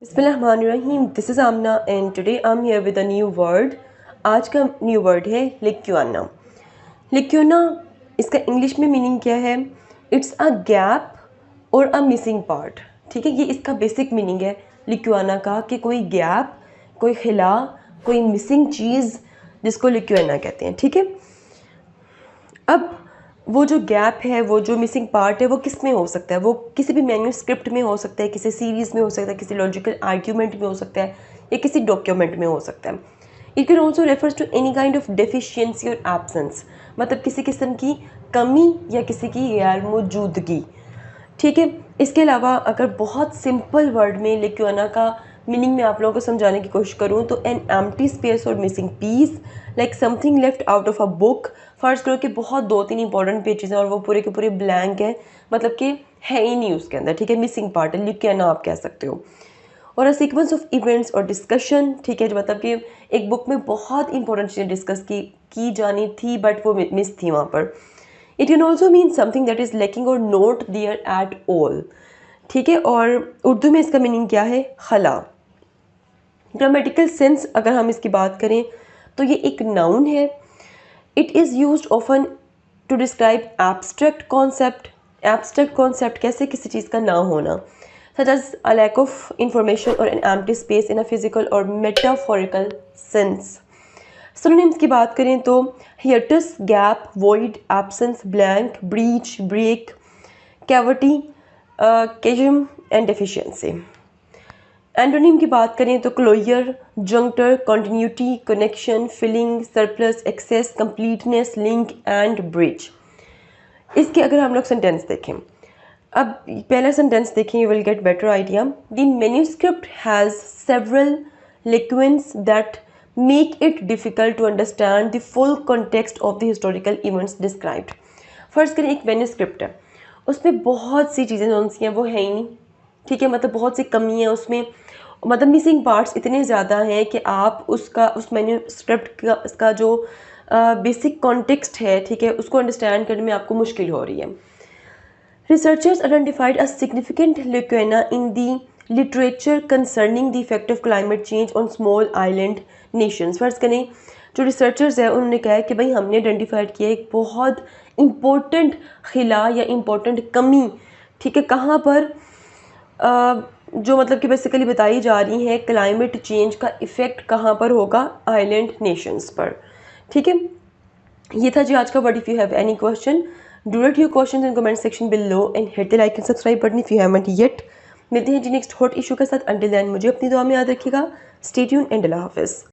बिस्मिल्लाहिर्रहमानिर्रहीम, this is Amna and today I am here with a new word. आज का new word है लिक्यूआना। लिक्यूआना, इसका इंग्लिश में मीनिंग क्या है? इट्स अ गैप और अ मिसिंग पार्ट। ठीक है, ये इसका बेसिक मीनिंग है लिक्यूआना का कि कोई गैप, कोई खिला, कोई मिसिंग चीज़, जिसको लिक्यूआना कहते हैं। ठीक है, अब वो जो गैप है, वो जो मिसिंग पार्ट है, वो किस में हो सकता है? वो किसी भी मैन्यूस्क्रिप्ट में हो सकता है, किसी सीरीज़ में हो सकता है, किसी लॉजिकल आर्ग्यूमेंट में हो सकता है, या किसी डॉक्यूमेंट में हो सकता है। It can also refers to any kind of deficiency और एब्सेंस, मतलब किसी किस्म की कमी या किसी की गैर मौजूदगी। ठीक है, इसके अलावा अगर बहुत सिंपल वर्ड में लिक्यूआना का मीनिंग में आप लोगों को समझाने की कोशिश करूँ तो एन एम्प्टी स्पेस और missing piece, like something left out of a book. फर्ज करो कि बहुत 2-3 इंपॉर्टेंट पेजेस हैं और वो पूरे के पूरे ब्लैंक हैं, मतलब कि है ही नहीं उसके अंदर। ठीक है, मिसिंग पार्ट है, लिक्यूआना आप कह सकते हो। और अ सीक्वेंस ऑफ इवेंट्स और डिस्कशन, ठीक है, जो मतलब कि एक बुक में बहुत इंपॉर्टेंट चीज़ें डिस्कस की जानी थी बट वो मिस थी वहाँ पर। It can also mean something that is lacking और नॉट देयर एट ऑल। ठीक है, और उर्दू में इसका मीनिंग क्या है? खला। ग्रामेटिकल सेंस अगर हम इसकी बात करें तो ये एक नाउन है। It is used often to describe abstract concept. Abstract concept कैसे? किसी चीज़ का ना होना, such as a lack of information or an empty space in a physical or metaphorical sense. Synonyms की बात करें तो hiatus, gap, void, absence, blank, breach, break, cavity, chasm and deficiency. Antonym की बात करें तो closure, juncture, continuity, connection, filling, surplus, excess, completeness, link and bridge. इसके अगर हम लोग सेंटेंस देखें, अब पहला सेंटेंस देखें, you will get better idea. The manuscript has several lacunas that make it difficult to understand the full context of the historical events described. First करें, एक मैन्यूस्क्रिप्ट है, उसमें बहुत सी चीज़ें जो सी हैं वो है ही नहीं। ठीक है, मतलब बहुत सी कमी है उसमें, मतलब मिसिंग पार्ट्स इतने ज़्यादा हैं कि आप उसका उस मैन्यूस्क्रिप्ट का इसका जो बेसिक कॉन्टेक्स्ट है, ठीक है, उसको अंडरस्टैंड करने में आपको मुश्किल हो रही है। Researchers identified a significant lacuna in the literature concerning the effect of climate change on small island nations. फर्ज करें, जो रिसर्चर्स हैं उन्होंने कहा है कि भाई हमने आइडेंटिफाइड किया एक बहुत इम्पोर्टेंट खिला या इम्पोर्टेंट कमी। ठीक है, कहाँ पर? जो मतलब कि बेसिकली बताई जा रही है क्लाइमेट चेंज का इफ़ेक्ट कहाँ पर होगा? आइलैंड नेशंस पर। ठीक है, ये था जी आज का word. If you have any question, do right your questions in comment section below and hit the like and subscribe button if you haven't yet. मिलते हैं जी नेक्स्ट हॉट इशू के साथ। अंटिल देन मुझे अपनी दुआ में याद रखिएगा। स्टे ट्यून्ड एंड अल्लाह हाफिज़।